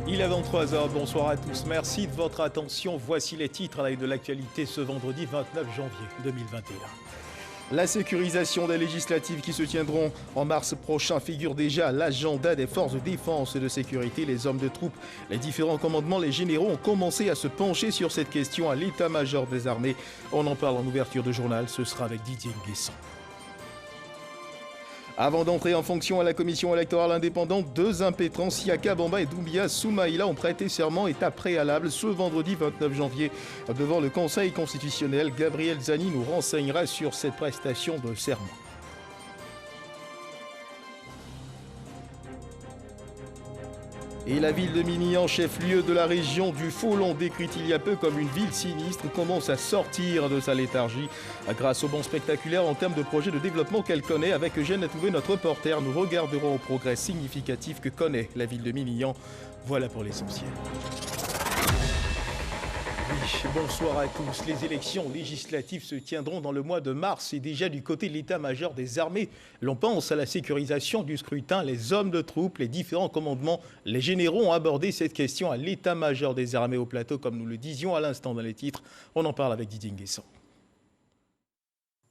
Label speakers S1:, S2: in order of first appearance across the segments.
S1: Il est 23h, bonsoir à tous, merci de votre attention. Voici les titres à la une de l'actualité ce vendredi 29 janvier 2021. La sécurisation des législatives qui se tiendront en mars prochain figure déjà à l'agenda des forces de défense et de sécurité. Les hommes de troupes, les différents commandements, les généraux ont commencé à se pencher sur cette question à l'état-major des armées. On en parle en ouverture de journal, ce sera avec Didier Nguessan. Avant d'entrer en fonction à la commission électorale indépendante, deux impétrants, Siaka Bamba et Doumbia Soumaïla, ont prêté serment, étape préalable, ce vendredi 29 janvier devant le Conseil constitutionnel. Gabriel Zani nous renseignera sur cette prestation de serment. Et la ville de Mimillan, chef-lieu de la région du Folon, décrite il y a peu comme une ville sinistre, commence à sortir de sa léthargie. Grâce au bond spectaculaire en termes de projet de développement qu'elle connaît, avec Eugène Atouvé, notre reporter, nous regarderons au progrès significatif que connaît la ville de Mimillan. Voilà pour l'essentiel. Oui, bonsoir à tous. Les élections législatives se tiendront dans le mois de mars et déjà du côté de l'état-major des armées, l'on pense à la sécurisation du scrutin. Les hommes de troupes, les différents commandements, les généraux ont abordé cette question à l'état-major des armées au plateau, comme nous le disions à l'instant dans les titres. On en parle avec Didier Nguessan.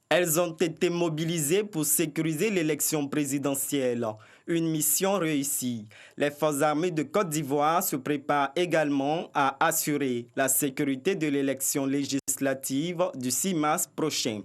S2: Elles ont été mobilisées pour sécuriser l'élection présidentielle. Une mission réussie. Les forces armées de Côte d'Ivoire se préparent également à assurer la sécurité de l'élection législative du 6 mars prochain.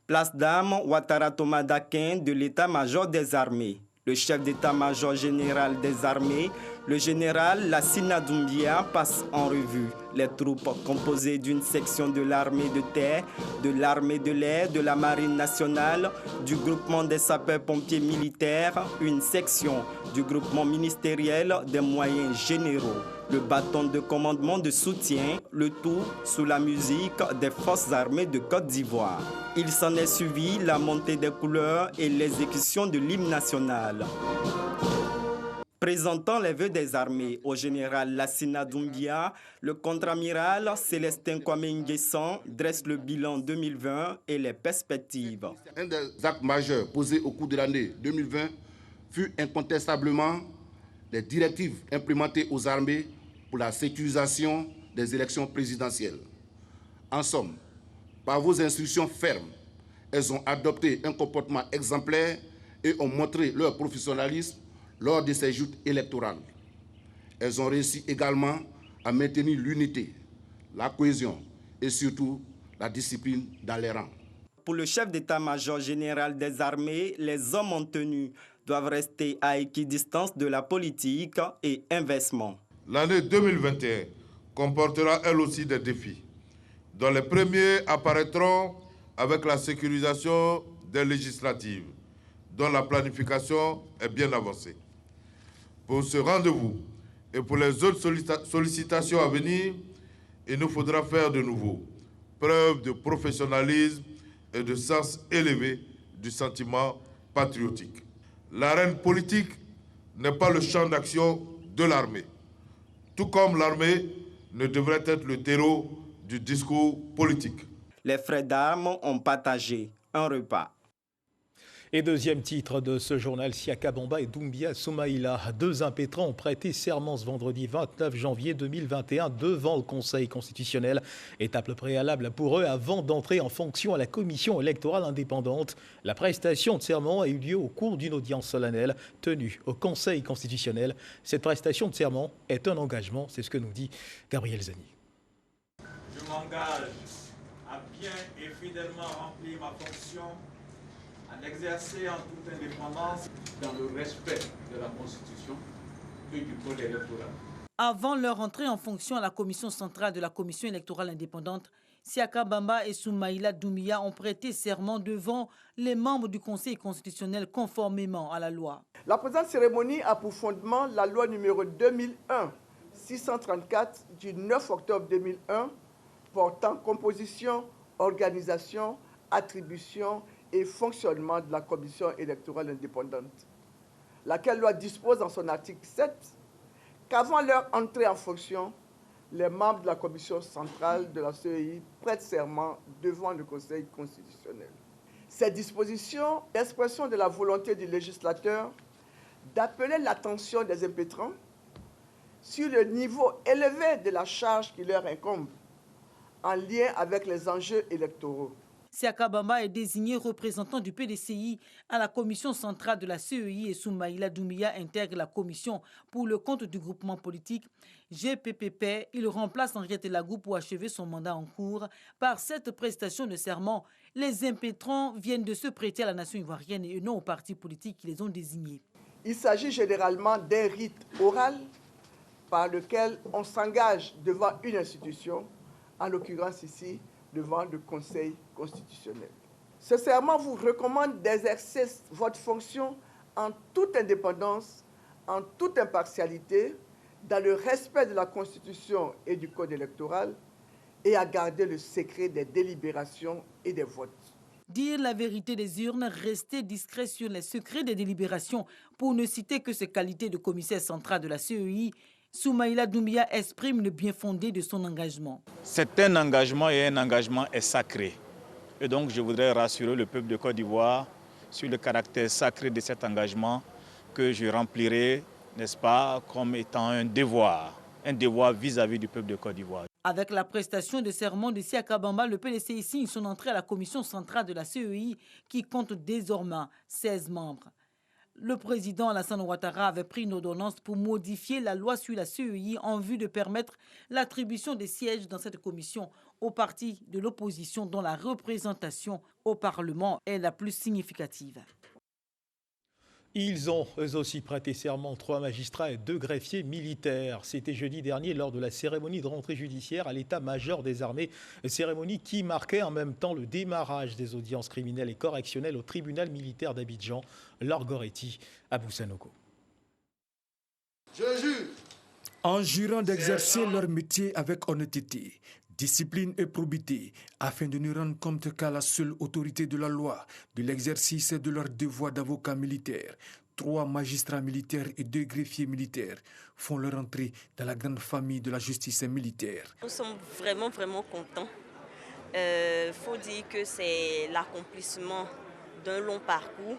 S2: Place d'armes Ouattara Thomas Dakin de l'état-major des armées. Le chef d'état-major général des armées, le général Lassina Doumbia, passe en revue les troupes composées d'une section de l'armée de terre, de l'armée de l'air, de la marine nationale, du groupement des sapeurs-pompiers militaires, une section du groupement ministériel des moyens généraux, le bâton de commandement de soutien, le tout sous la musique des forces armées de Côte d'Ivoire. Il s'en est suivi la montée des couleurs et l'exécution de l'hymne national. Présentant les vœux des armées au général Lassina Doumbia, le contre-amiral Célestin Kwame Nguessan dresse le bilan 2020 et les perspectives.
S3: Un des actes majeurs posés au cours de l'année 2020 fut incontestablement les directives implémentées aux armées pour la sécurisation des élections présidentielles. En somme, par vos instructions fermes, elles ont adopté un comportement exemplaire et ont montré leur professionnalisme lors de ces joutes électorales. Elles ont réussi également à maintenir l'unité, la cohésion et surtout la discipline dans les rangs.
S2: Pour le chef d'état-major général des armées, les hommes en tenue doivent rester à équidistance de la politique et inversement.
S4: L'année 2021 comportera elle aussi des défis, dont les premiers apparaîtront avec la sécurisation des législatives, dont la planification est bien avancée. Pour ce rendez-vous et pour les autres sollicitations à venir, il nous faudra faire de nouveau preuve de professionnalisme et de sens élevé du sentiment patriotique. L'arène politique n'est pas le champ d'action de l'armée, tout comme l'armée ne devrait être le terreau du discours politique.
S2: Les frères d'armes ont partagé un repas.
S1: Et deuxième titre de ce journal, Siaka Bamba et Doumbia Soumaïla, deux impétrants ont prêté serment ce vendredi 29 janvier 2021 devant le Conseil constitutionnel. Étape préalable pour eux avant d'entrer en fonction à la commission électorale indépendante. La prestation de serment a eu lieu au cours d'une audience solennelle tenue au Conseil constitutionnel. Cette prestation de serment est un engagement, c'est ce que nous dit Gabriel Zani.
S5: Je m'engage à bien et fidèlement remplir ma fonction, à l'exercer en toute indépendance dans le respect de la Constitution et du code électoral.
S6: Avant leur entrée en fonction à la commission centrale de la commission électorale indépendante, Siaka Bamba et Soumaïla Doumbia ont prêté serment devant les membres du Conseil constitutionnel conformément à la loi.
S7: La présente cérémonie a pour fondement la loi numéro 2001-634 du 9 octobre 2001 portant composition, organisation, attribution et fonctionnement de la commission électorale indépendante, laquelle loi dispose en son article 7 qu'avant leur entrée en fonction, les membres de la commission centrale de la CEI prêtent serment devant le Conseil constitutionnel. Cette disposition est l'expression de la volonté du législateur d'appeler l'attention des impétrants sur le niveau élevé de la charge qui leur incombe en lien avec les enjeux électoraux.
S6: Siaka Bamba est désigné représentant du PDCI à la commission centrale de la CEI et Soumaïla Doumbia intègre la commission pour le compte du groupement politique GPPP. Il remplace Henriette Lagou pour achever son mandat en cours. Par cette prestation de serment, les impétrants viennent de se prêter à la nation ivoirienne et non aux partis politiques qui les ont désignés.
S7: Il s'agit généralement d'un rite oral par lequel on s'engage devant une institution, en l'occurrence ici, devant le Conseil constitutionnel. Ce serment vous recommande d'exercer votre fonction en toute indépendance, en toute impartialité, dans le respect de la Constitution et du Code électoral et à garder le secret des délibérations et des votes.
S6: Dire la vérité des urnes, rester discret sur les secrets des délibérations, pour ne citer que ses qualités de commissaire central de la CEI, Soumaïla Doumbia exprime le bien fondé de son engagement.
S8: C'est un engagement et un engagement est sacré. Et donc je voudrais rassurer le peuple de Côte d'Ivoire sur le caractère sacré de cet engagement que je remplirai, n'est-ce pas, comme étant un devoir vis-à-vis du peuple de Côte d'Ivoire.
S6: Avec la prestation de serment de Siaka Bamba, le PDCI signe son entrée à la commission centrale de la CEI qui compte désormais 16 membres. Le président Alassane Ouattara avait pris une ordonnance pour modifier la loi sur la CEI en vue de permettre l'attribution des sièges dans cette commission aux partis de l'opposition dont la représentation au Parlement est la plus significative.
S1: Ils ont eux aussi prêté serment, 3 magistrats et 2 greffiers militaires. C'était jeudi dernier lors de la cérémonie de rentrée judiciaire à l'état-major des armées. Cérémonie qui marquait en même temps le démarrage des audiences criminelles et correctionnelles au tribunal militaire d'Abidjan. Laure Goretti, Abou Sanogo.
S9: Je jure. En jurant d'exercer leur métier avec honnêteté, discipline et probité, afin de ne rendre compte qu'à la seule autorité de la loi, de l'exercice de leur devoir d'avocat militaire, 3 magistrats militaires et 2 greffiers militaires font leur entrée dans la grande famille de la justice militaire.
S10: Nous sommes vraiment contents. Faut dire que c'est l'accomplissement d'un long parcours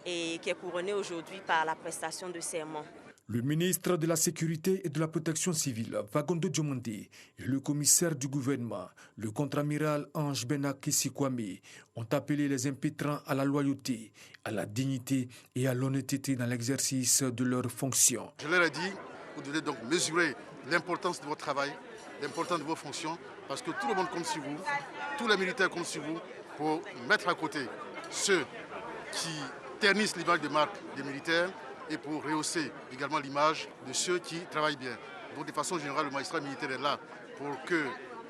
S10: et qui est couronné aujourd'hui par la prestation de serment.
S9: Le ministre de la Sécurité et de la Protection civile, Vagondo Diomande, et le commissaire du gouvernement, le contre-amiral Ange Benakissi Kwame, ont appelé les impétrants à la loyauté, à la dignité et à l'honnêteté dans l'exercice de leurs fonctions.
S11: Je leur ai dit, vous devez donc mesurer l'importance de votre travail, l'importance de vos fonctions, parce que tout le monde compte sur vous, tous les militaires comptent sur vous pour mettre à côté ceux qui ternissent l'image de marque des militaires et pour rehausser également l'image de ceux qui travaillent bien. Donc de façon générale, le magistrat militaire est là pour que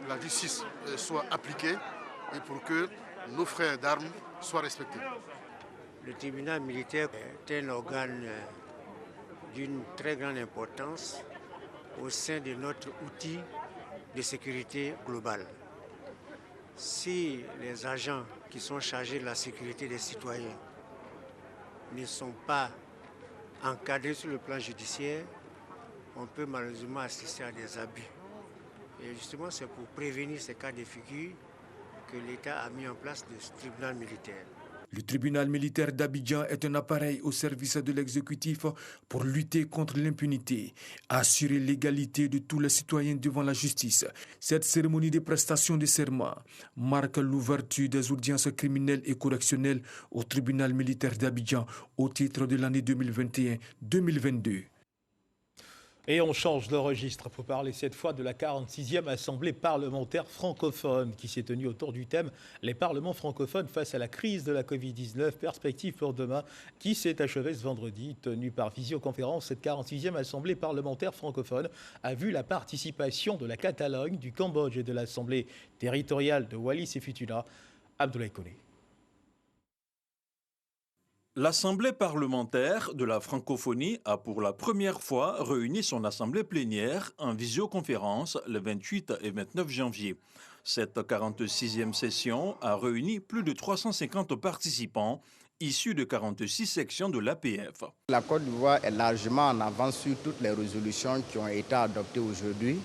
S11: la justice soit appliquée et pour que nos frères d'armes soient respectés.
S12: Le tribunal militaire est un organe d'une très grande importance au sein de notre outil de sécurité globale. Si les agents qui sont chargés de la sécurité des citoyens ne sont pas encadrés sur le plan judiciaire, on peut malheureusement assister à des abus. Et justement, c'est pour prévenir ces cas de figure que l'État a mis en place le tribunal militaire.
S9: Le tribunal militaire d'Abidjan est un appareil au service de l'exécutif pour lutter contre l'impunité, assurer l'égalité de tous les citoyens devant la justice. Cette cérémonie de prestation de serment marque l'ouverture des audiences criminelles et correctionnelles au tribunal militaire d'Abidjan au titre de l'année 2021-2022.
S1: Et on change de registre pour parler cette fois de la 46e Assemblée parlementaire francophone qui s'est tenue autour du thème « Les parlements francophones face à la crise de la Covid-19, perspectives pour demain » qui s'est achevée ce vendredi. Tenue par visioconférence, cette 46e Assemblée parlementaire francophone a vu la participation de la Catalogne, du Cambodge et de l'Assemblée territoriale de Wallis et Futuna. Abdoulaye Koné.
S13: L'Assemblée parlementaire de la francophonie a pour la première fois réuni son assemblée plénière en visioconférence le 28 et 29 janvier. Cette 46e session a réuni plus de 350 participants issus de 46 sections de l'APF.
S14: La Côte d'Ivoire est largement en avance sur toutes les résolutions qui ont été adoptées aujourd'hui.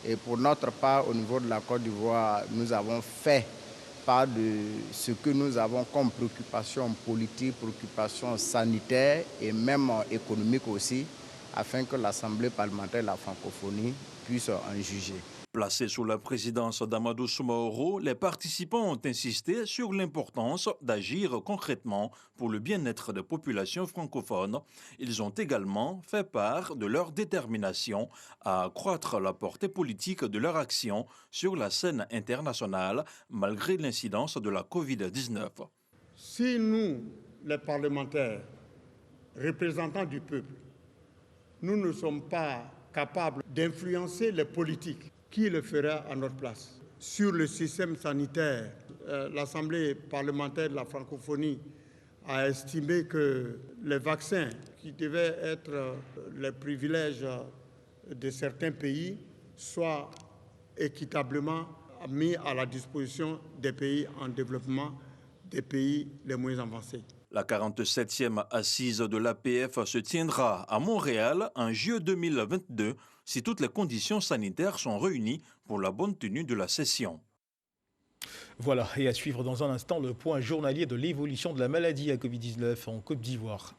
S14: Et pour notre part, au niveau de la Côte d'Ivoire, nous avons fait part de ce que nous avons comme préoccupation politique, préoccupation sanitaire et même économique aussi. afin que l'Assemblée parlementaire de la francophonie puisse en juger.
S13: Placés sous la présidence d'Amadou Soumaoro, les participants ont insisté sur l'importance d'agir concrètement pour le bien-être des populations francophones. Ils ont également fait part de leur détermination à accroître la portée politique de leur action sur la scène internationale, malgré l'incidence de la Covid-19.
S15: Si nous, les parlementaires, représentants du peuple, nous ne sommes pas capables d'influencer les politiques, qui le fera à notre place? Sur le système sanitaire, l'Assemblée parlementaire de la francophonie a estimé que les vaccins, qui devaient être les privilèges de certains pays, soient équitablement mis à la disposition des pays en développement, des pays les moins avancés.
S13: La 47e assise de l'APF se tiendra à Montréal en juillet 2022 si toutes les conditions sanitaires sont réunies pour la bonne tenue de la session.
S1: Voilà, et à suivre dans un instant le point journalier de l'évolution de la maladie à Covid-19 en Côte d'Ivoire.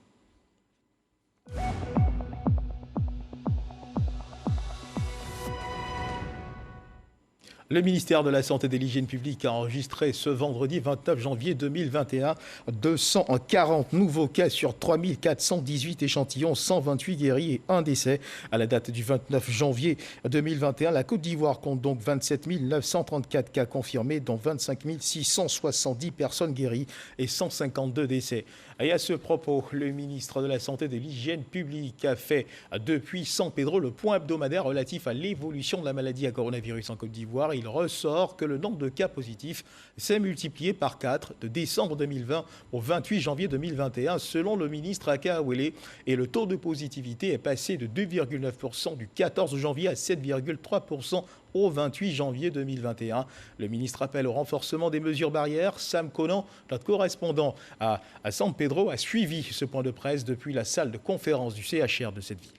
S1: Le ministère de la Santé et de l'Hygiène publique a enregistré ce vendredi 29 janvier 2021 240 nouveaux cas sur 3418 échantillons, 128 guéris et 1 décès. À la date du 29 janvier 2021, la Côte d'Ivoire compte donc 27 934 cas confirmés, dont 25 670 personnes guéries et 152 décès. Et à ce propos, le ministre de la Santé et de l'Hygiène publique a fait depuis San Pedro le point hebdomadaire relatif à l'évolution de la maladie à coronavirus en Côte d'Ivoire. Il ressort que le nombre de cas positifs s'est multiplié par 4 de décembre 2020 au 28 janvier 2021 selon le ministre Aka Awele, et le taux de positivité est passé de 2,9% du 14 janvier à 7,3% au 28 janvier 2021. Le ministre appelle au renforcement des mesures barrières. Sam Conan, notre correspondant à San Pedro, a suivi ce point de presse depuis la salle de conférence du CHR de cette ville.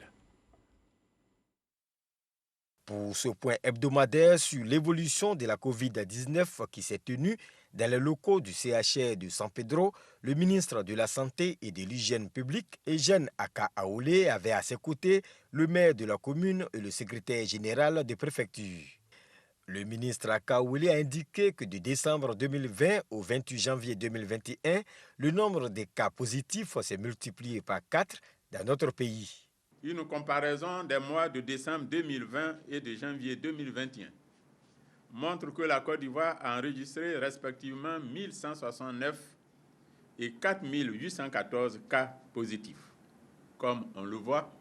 S16: Pour ce point hebdomadaire sur l'évolution de la Covid-19 qui s'est tenu dans les locaux du CHR de San Pedro, le ministre de la Santé et de l'Hygiène publique, Eugène Aka Aoulé, avait à ses côtés le maire de la commune et le secrétaire général de préfecture. Le ministre Aka Aoulé a indiqué que de décembre 2020 au 28 janvier 2021, le nombre de cas positifs s'est multiplié par 4 dans notre pays.
S17: Une comparaison des mois de décembre 2020 et de janvier 2021 montre que la Côte d'Ivoire a enregistré respectivement 1169 et 4814 cas positifs. Comme on le voit,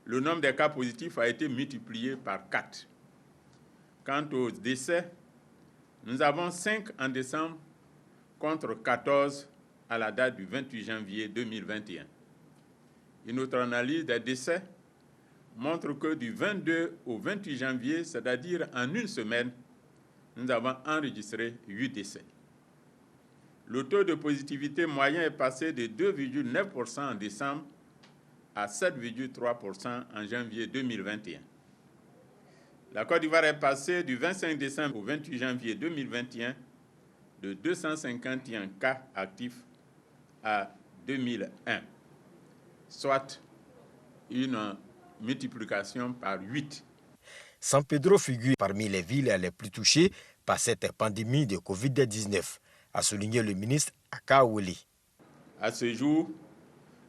S17: le nombre des cas positifs a été multiplié par 4. Quant aux décès, nous avons 5 en décembre contre 14 à la date du 28 janvier 2021. Une autre analyse des décès montre que du 22 au 28 janvier, c'est-à-dire en une semaine, nous avons enregistré 8 décès. Le taux de positivité moyen est passé de 2,9% en décembre à 7,3% en janvier 2021. La Côte d'Ivoire est passée du 25 décembre au 28 janvier 2021 de 251 cas actifs à 2001. Soit une multiplication par 8.
S16: San Pedro figure parmi les villes les plus touchées par cette pandémie de Covid-19, a souligné le ministre Aka Awele.
S17: À ce jour,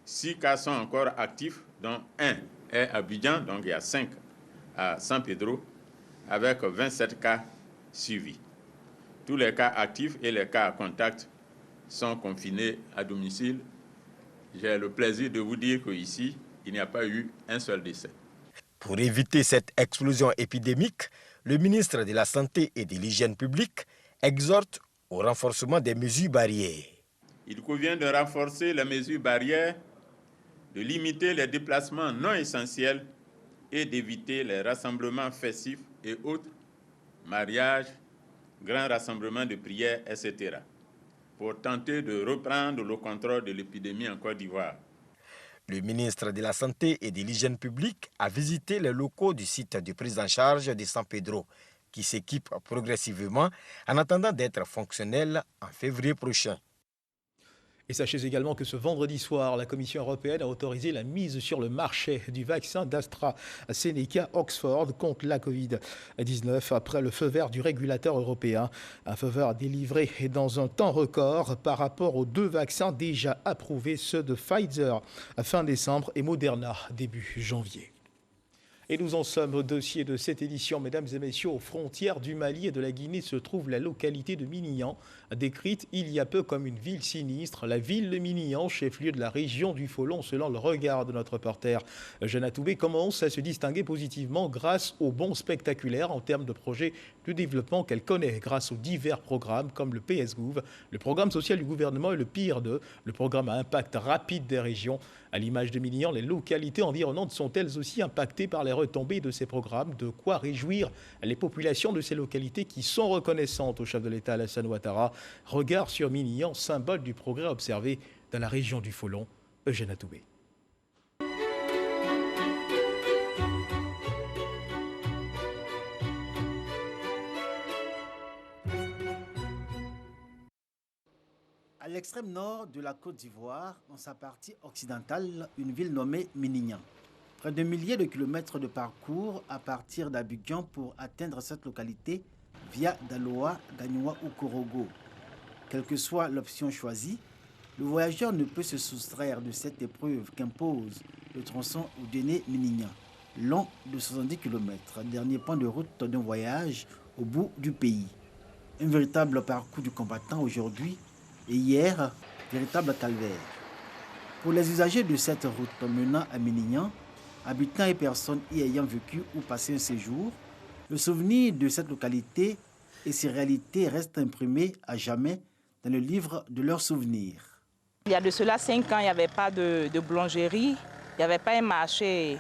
S17: 6 cas sont encore actifs, dont 1 est à Abidjan, donc il y a 5 à San Pedro, avec 27 cas suivis. Tous les cas actifs et les cas à contact sont confinés à domicile. J'ai le plaisir de vous dire qu'ici, il n'y a pas eu un seul décès.
S16: Pour éviter cette explosion épidémique, le ministre de la Santé et de l'Hygiène publique exhorte au renforcement des mesures barrières.
S17: Il convient de renforcer les mesures barrières, de limiter les déplacements non essentiels et d'éviter les rassemblements festifs et autres, mariages, grands rassemblements de prières, etc., pour tenter de reprendre le contrôle de l'épidémie en Côte d'Ivoire.
S16: Le ministre de la Santé et de l'Hygiène publique a visité les locaux du site de prise en charge de San Pedro, qui s'équipe progressivement en attendant d'être fonctionnel en février prochain.
S1: Et sachez également que ce vendredi soir, la Commission européenne a autorisé la mise sur le marché du vaccin d'AstraZeneca Oxford contre la Covid-19 après le feu vert du régulateur européen. Un feu vert délivré dans un temps record par rapport aux 2 vaccins déjà approuvés, ceux de Pfizer fin décembre et Moderna début janvier. Et nous en sommes au dossier de cette édition, mesdames et messieurs. Aux frontières du Mali et de la Guinée se trouve la localité de Minignan, décrite il y a peu comme une ville sinistre. La ville de Minignan, chef-lieu de la région du Folon, selon le regard de notre reporter Jeanne Atoubé, commence à se distinguer positivement grâce aux bons spectaculaires en termes de projets de développement qu'elle connaît, grâce aux divers programmes comme le PSGouv, le programme social du gouvernement et le PIR2, le programme à impact rapide des régions. À l'image de Minignan, les localités environnantes sont elles aussi impactées par les retombées de ces programmes, de quoi réjouir les populations de ces localités qui sont reconnaissantes au chef de l'État Alassane Ouattara. Regard sur Minignan, symbole du progrès observé dans la région du Folon. Eugène Atoubé.
S18: À l'extrême nord de la Côte d'Ivoire, dans sa partie occidentale, une ville nommée Minignan. Près de milliers de kilomètres de parcours à partir d'Abidjan pour atteindre cette localité via Daloa, Gagnoua ou Korogo. Quelle que soit l'option choisie, le voyageur ne peut se soustraire de cette épreuve qu'impose le tronçon Oudéné-Minignan, long de 70 km, dernier point de route d'un voyage au bout du pays. Un véritable parcours du combattant aujourd'hui et hier, véritable calvaire. Pour les usagers de cette route menant à Minignan, habitants et personnes y ayant vécu ou passé un séjour, le souvenir de cette localité et ses réalités restent imprimés à jamais dans le livre de leurs souvenirs.
S19: Il y a de cela 5 ans, il n'y avait pas de boulangerie, il n'y avait pas un marché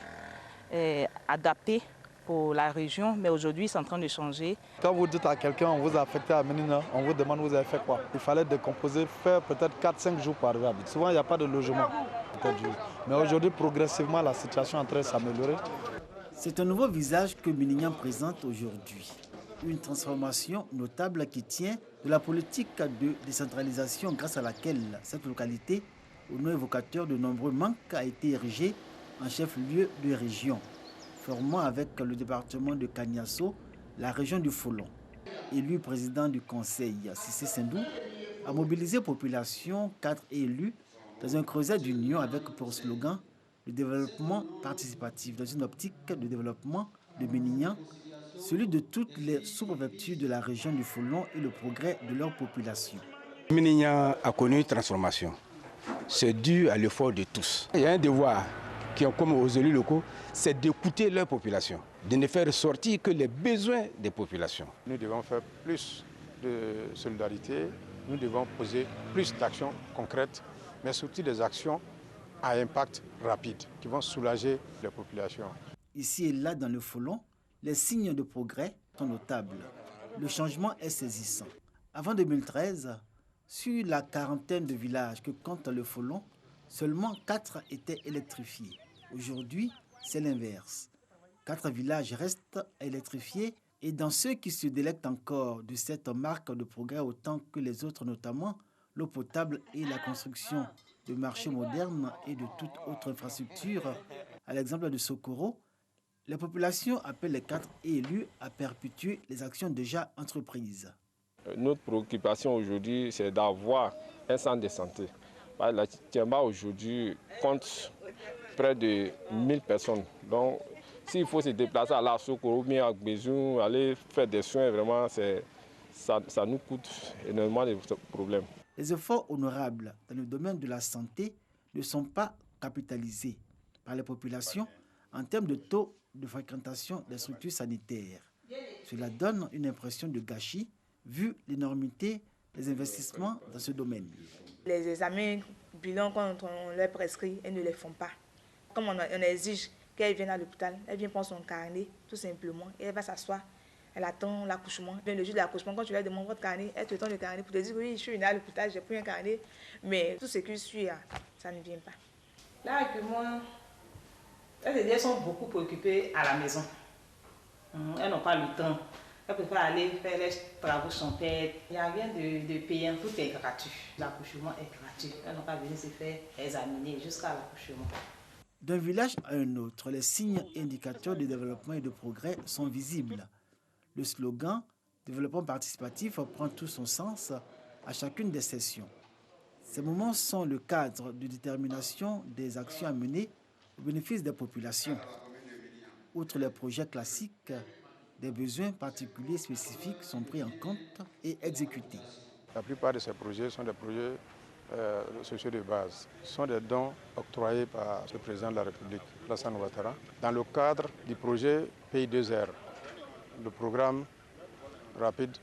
S19: adapté pour la région, mais aujourd'hui c'est en train de changer.
S20: Quand vous dites à quelqu'un on vous a affecté à Minignan, on vous demande vous avez fait quoi. Il fallait décomposer, faire peut-être 4-5 jours pour arriver à Abidjan. Souvent il n'y a pas de logement. Mais aujourd'hui progressivement la situation est en train de s'améliorer.
S18: C'est un nouveau visage que Minignan présente aujourd'hui. Une transformation notable qui tient de la politique de décentralisation grâce à laquelle cette localité, au nom évocateur de nombreux manques, a été érigée en chef-lieu de région, formant avec le département de Kagnasso la région du Folon. Élu président du conseil, Cissé Sendou a mobilisé population, cadres et élus dans un creuset d'union avec pour slogan le développement participatif dans une optique de développement de Minignan, celui de toutes les sous-préfectures de la région du Folon et le progrès de leur population.
S21: Minignan a connu une transformation. C'est dû à l'effort de tous. Il y a un devoir qui est comme aux élus locaux, c'est d'écouter leur population, de ne faire ressortir que les besoins des populations.
S22: Nous devons faire plus de solidarité, nous devons poser plus d'actions concrètes, mais surtout des actions à impact rapide qui vont soulager les populations.
S18: Ici et là dans le Folon, les signes de progrès sont notables. Le changement est saisissant. Avant 2013, sur la quarantaine de villages que compte le Folon, seulement 4 étaient électrifiés. Aujourd'hui, c'est l'inverse. 4 villages restent électrifiés et dans ceux qui se délectent encore de cette marque de progrès autant que les autres, notamment l'eau potable et la construction de marchés modernes et de toute autre infrastructure, à l'exemple de Sokoro, les populations appellent les 4 élus à perpétuer les actions déjà entreprises.
S23: Notre préoccupation aujourd'hui, c'est d'avoir un centre de santé. La Tiamba aujourd'hui compte près de 1000 personnes. Donc, s'il faut se déplacer à la Sokoro, bien à Bézoum, aller faire des soins, vraiment, ça nous coûte énormément de problèmes.
S18: Les efforts honorables dans le domaine de la santé ne sont pas capitalisés par les populations en termes de taux de fréquentation des structures sanitaires. Cela donne une impression de gâchis vu l'énormité des investissements dans ce domaine.
S24: Les examens bilans, quand on les prescrit, elles ne les font pas. Comme on exige qu'elle vienne à l'hôpital, elle vient prendre son carnet, tout simplement, et elle va s'asseoir. Elle attend l'accouchement. Le jour de l'accouchement, quand tu lui demandes votre carnet, elle te donne le carnet pour te dire oui, je suis venue à l'hôpital, j'ai pris un carnet, mais tout ce qui suit, ça ne vient pas.
S19: Là, actuellement, elles sont beaucoup préoccupées à la maison. Elles n'ont pas le temps Elle préfère aller faire les travaux champêtres. Il n'y a rien de payant, tout est gratuit. L'accouchement est gratuit. Elles n'ont pas besoin de se faire examiner jusqu'à l'accouchement.
S18: D'un village à un autre, les signes indicateurs de développement et de progrès sont visibles. Le slogan « Développement participatif » prend tout son sens à chacune des sessions. Ces moments sont le cadre de détermination des actions à mener au bénéfice des populations. Outre les projets classiques, des besoins particuliers spécifiques sont pris en compte et exécutés.
S22: La plupart de ces projets sont des projets sociaux de base. Ce sont des dons octroyés par le président de la République, Alassane Ouattara, dans le cadre du projet Pays 2R, le programme rapide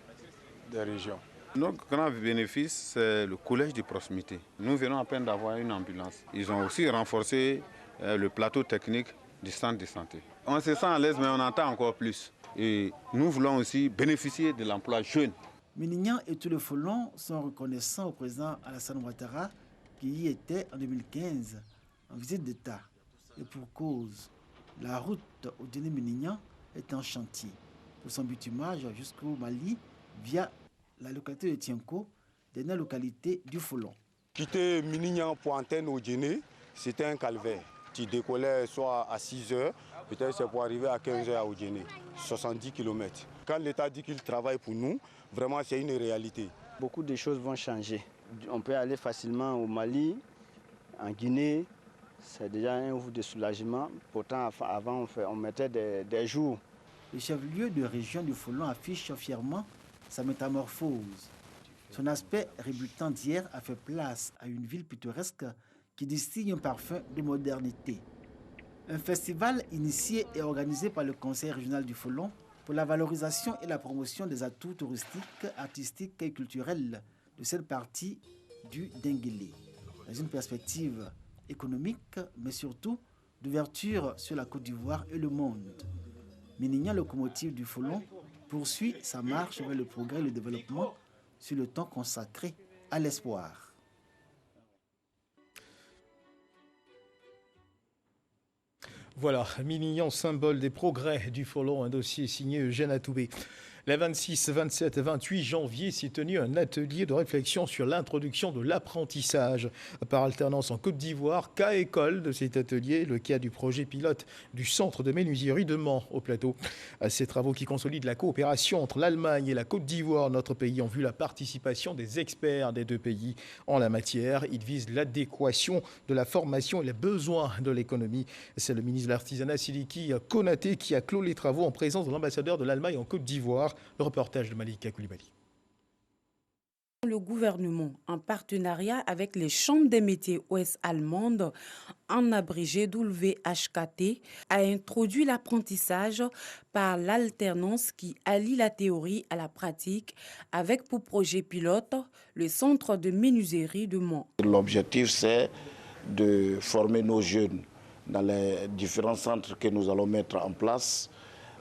S22: des régions.
S2: Notre grand bénéfice, c'est le collège de proximité. Nous venons à peine d'avoir une ambulance. Ils ont aussi renforcé le plateau technique du centre de santé. On se sent à l'aise, mais on entend encore plus. Et nous voulons aussi bénéficier de l'emploi jeune.
S18: Minignan et tout le Folon sont reconnaissants au président Alassane Ouattara qui y était en 2015 en visite d'État. Et pour cause, la route au Minignan est en chantier pour son bitumage jusqu'au Mali via la localité de Tienko, dernière localité du Folon.
S3: Quitter Minignan pour Antenne au Djéné, c'était un calvaire. Tu décollais soit à 6 heures, peut-être c'est pour arriver à 15 heures à Odjéné, 70 km. Quand l'État dit qu'il travaille pour nous, vraiment c'est une réalité.
S14: Beaucoup de choses vont changer. On peut aller facilement au Mali, en Guinée, c'est déjà un ouf de soulagement. Pourtant, avant, on mettait des jours.
S18: Le chef-lieu de région du Folon affiche fièrement sa métamorphose. Son aspect rébutant d'hier a fait place à une ville pittoresque qui distille un parfum de modernité. Un festival initié et organisé par le Conseil régional du Folon pour la valorisation et la promotion des atouts touristiques, artistiques et culturels de cette partie du Denguélé, dans une perspective économique, mais surtout d'ouverture sur la Côte d'Ivoire et le monde. Minignan, locomotive du Folon, poursuit sa marche vers le progrès et le développement sur le temps consacré à l'espoir.
S1: Voilà, Minignan, symbole des progrès du Folon, un dossier signé Eugène Atoubé. Les 26, 27 et 28 janvier s'est tenu un atelier de réflexion sur l'introduction de l'apprentissage par alternance en Côte d'Ivoire. Cas école de cet atelier, le cas du projet pilote du centre de menuiserie de Mans au plateau. Ces travaux qui consolident la coopération entre l'Allemagne et la Côte d'Ivoire, notre pays, ont vu la participation des experts des deux pays en la matière. Ils visent l'adéquation de la formation et les besoins de l'économie. C'est le ministre de l'Artisanat, Sidiki Konaté, qui a clos les travaux en présence de l'ambassadeur de l'Allemagne en Côte d'Ivoire. Le reportage de Malika Koulibaly.
S4: Le gouvernement, en partenariat avec les chambres des métiers ouest allemandes, en abrégé WHKT, a introduit l'apprentissage par l'alternance qui allie la théorie à la pratique avec pour projet pilote le centre de menuiserie de Mans.
S5: L'objectif, c'est de former nos jeunes dans les différents centres que nous allons mettre en place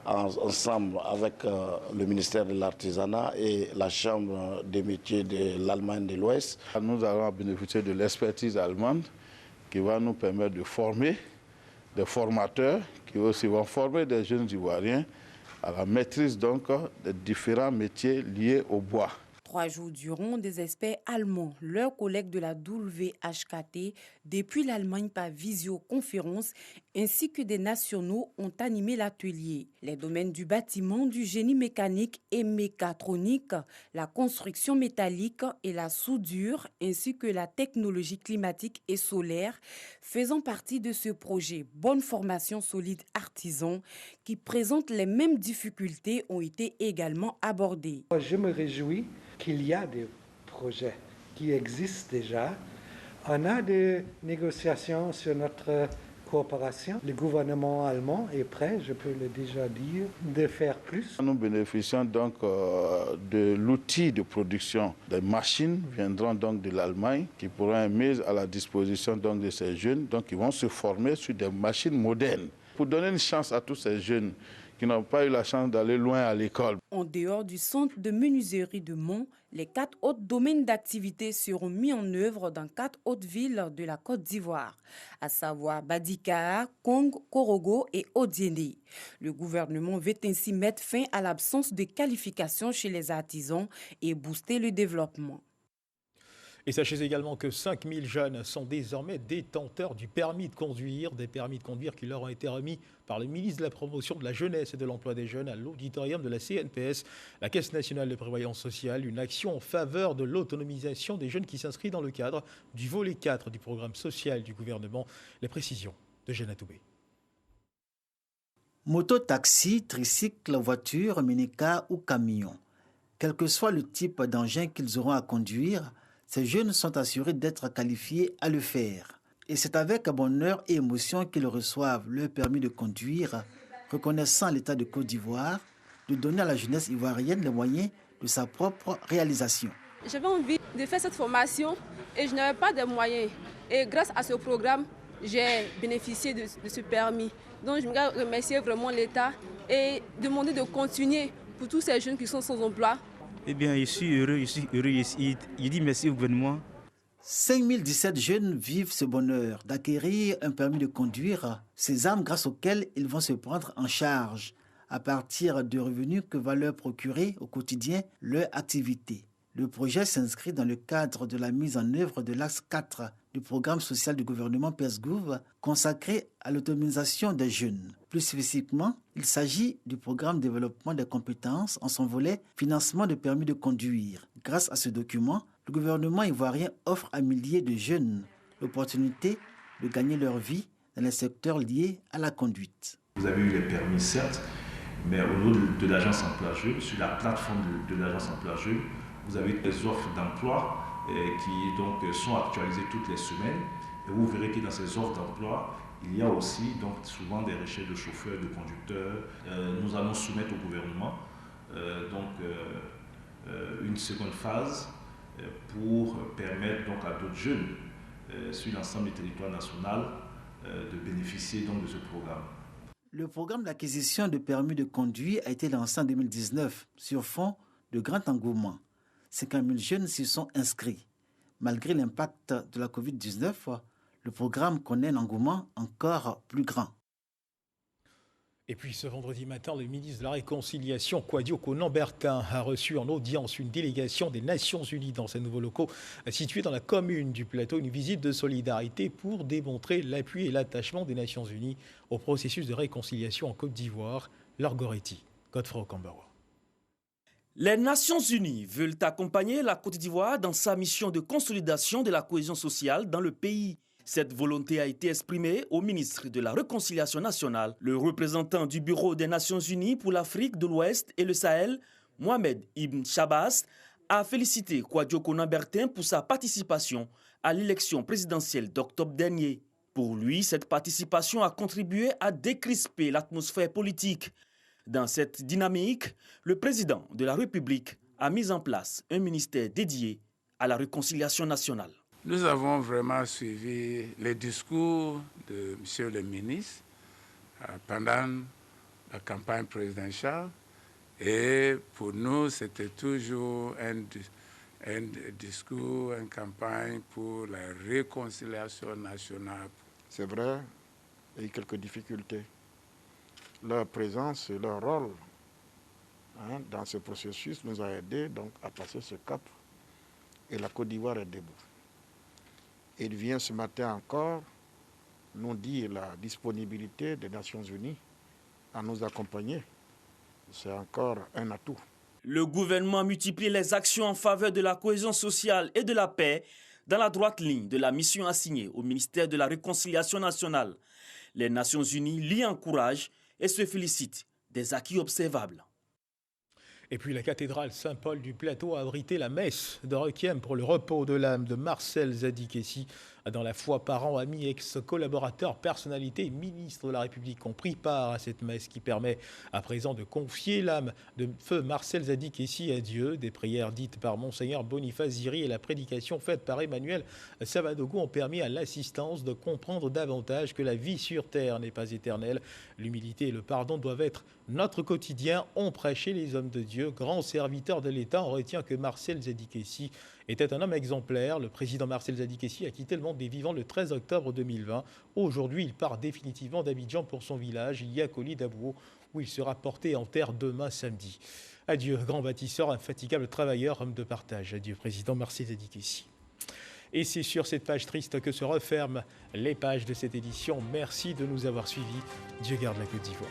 S5: ensemble avec le ministère de l'Artisanat et la Chambre des métiers de l'Allemagne de l'Ouest.
S25: Nous allons bénéficier de l'expertise allemande qui va nous permettre de former des formateurs qui aussi vont former des jeunes Ivoiriens à la maîtrise donc des différents métiers liés au bois.
S4: 3 jours durant, des experts allemands, leurs collègues de la WHKT, depuis l'Allemagne par visioconférence, ainsi que des nationaux ont animé l'atelier. Les domaines du bâtiment, du génie mécanique et mécatronique, la construction métallique et la soudure, ainsi que la technologie climatique et solaire, faisant partie de ce projet Bonne formation solide artisan, qui présente les mêmes difficultés, ont été également abordées.
S26: Je me réjouis qu'il y a des projets qui existent déjà. On a des négociations sur notre coopération. Le gouvernement allemand est prêt, je peux le déjà dire, de faire plus.
S25: Nous bénéficions donc de l'outil de production. Des machines viendront donc de l'Allemagne qui pourront être mises à la disposition donc de ces jeunes. Donc ils vont se former sur des machines modernes. Pour donner une chance à tous ces jeunes qui n'ont pas eu la chance d'aller loin à l'école.
S4: En dehors du centre de menuiserie de Mont, les 4 autres domaines d'activité seront mis en œuvre dans 4 autres villes de la Côte d'Ivoire, à savoir Badikara, Kong, Korogo et Odiéné. Le gouvernement veut ainsi mettre fin à l'absence de qualification chez les artisans et booster le développement.
S1: Et sachez également que 5000 jeunes sont désormais détenteurs du permis de conduire, des permis de conduire qui leur ont été remis par le ministre de la Promotion de la Jeunesse et de l'Emploi des Jeunes à l'auditorium de la CNPS, la Caisse nationale de prévoyance sociale, une action en faveur de l'autonomisation des jeunes qui s'inscrit dans le cadre du volet 4 du programme social du gouvernement. Les précisions de Jeanne Atoubé.
S18: Moto, taxi, tricycle, voiture, minicar ou camion. Quel que soit le type d'engin qu'ils auront à conduire, ces jeunes sont assurés d'être qualifiés à le faire. Et c'est avec bonheur et émotion qu'ils reçoivent leur permis de conduire, reconnaissant l'État de Côte d'Ivoire de donner à la jeunesse ivoirienne les moyens de sa propre réalisation.
S6: J'avais envie de faire cette formation et je n'avais pas de moyens. Et grâce à ce programme, j'ai bénéficié de ce permis. Donc je voudrais remercier vraiment l'État et demander de continuer pour tous ces jeunes qui sont sans emploi.
S7: Eh bien, je suis heureux. Je dis merci au gouvernement.
S18: 5017 jeunes vivent ce bonheur d'acquérir un permis de conduire, ces armes grâce auxquelles ils vont se prendre en charge à partir de revenus que va leur procurer au quotidien leur activité. Le projet s'inscrit dans le cadre de la mise en œuvre de l'axe 4 du programme social du gouvernement PESGouv consacré à l'autonomisation des jeunes. Plus spécifiquement, il s'agit du programme développement des compétences en son volet financement de permis de conduire. Grâce à ce document, le gouvernement ivoirien offre à milliers de jeunes l'opportunité de gagner leur vie dans les secteurs liés à la conduite.
S8: Vous avez eu les permis, certes, mais au niveau de l'agence emploi jeunes, sur la plateforme de l'agence emploi jeunes, vous avez des offres d'emploi qui donc sont actualisées toutes les semaines. Et vous verrez que dans ces offres d'emploi, il y a aussi donc souvent des recherches de chauffeurs, de conducteurs. Nous allons soumettre au gouvernement une seconde phase pour permettre donc à d'autres jeunes sur l'ensemble du territoire national de bénéficier donc de ce programme.
S18: Le programme d'acquisition de permis de conduire a été lancé en 2019 sur fond de grand engouement. 50 000 jeunes s'y sont inscrits. Malgré l'impact de la Covid-19, le programme connaît un engouement encore plus grand.
S1: Et puis ce vendredi matin, le ministre de la Réconciliation, Kouadio Konambertin, a reçu en audience une délégation des Nations Unies dans ses nouveaux locaux situés dans la commune du Plateau, une visite de solidarité pour démontrer l'appui et l'attachement des Nations Unies au processus de réconciliation en Côte d'Ivoire. Laure Goretti, Godefroy Okambaro.
S10: Les Nations Unies veulent accompagner la Côte d'Ivoire dans sa mission de consolidation de la cohésion sociale dans le pays. Cette volonté a été exprimée au ministre de la Réconciliation nationale. Le représentant du Bureau des Nations Unies pour l'Afrique de l'Ouest et le Sahel, Mohamed Ibn Shabazz, a félicité Kouadio Konambertin pour sa participation à l'élection présidentielle d'octobre dernier. Pour lui, cette participation a contribué à décrisper l'atmosphère politique. Dans cette dynamique, le président de la République a mis en place un ministère dédié à la réconciliation nationale.
S11: Nous avons vraiment suivi les discours de M. le ministre pendant la campagne présidentielle et pour nous, c'était toujours un discours, une campagne pour la réconciliation nationale.
S5: C'est vrai, il y a eu quelques difficultés. Leur présence et leur rôle dans ce processus nous a aidés donc, à passer ce cap. Et la Côte d'Ivoire est debout. Il vient ce matin encore nous dire la disponibilité des Nations Unies à nous accompagner. C'est encore un atout.
S10: Le gouvernement multiplie les actions en faveur de la cohésion sociale et de la paix dans la droite ligne de la mission assignée au ministère de la Réconciliation nationale. Les Nations Unies l'y encouragent et se félicite des acquis observables.
S1: Et puis la cathédrale Saint-Paul du Plateau a abrité la messe de requiem pour le repos de l'âme de Marcel Zadikessi, dans la foi. Parents, amis, ex-collaborateurs, personnalités, ministres de la République ont pris part à cette messe qui permet à présent de confier l'âme de feu Marcel Zadikessi à Dieu. Des prières dites par Monseigneur Boniface Ziri et la prédication faite par Emmanuel Savadogo ont permis à l'assistance de comprendre davantage que la vie sur terre n'est pas éternelle. L'humilité et le pardon doivent être notre quotidien, ont prêché les hommes de Dieu. Grand serviteur de l'État, on retient que Marcel Zadikessi était un homme exemplaire. Le président Marcel Zadikessi a quitté le monde des vivants le 13 octobre 2020. Aujourd'hui, il part définitivement d'Abidjan pour son village, Yakoli Dabouo, où il sera porté en terre demain samedi. Adieu, grand bâtisseur, infatigable travailleur, homme de partage. Adieu, président Marcel Zadikessi. Et c'est sur cette page triste que se referment les pages de cette édition. Merci de nous avoir suivis. Dieu garde la Côte d'Ivoire.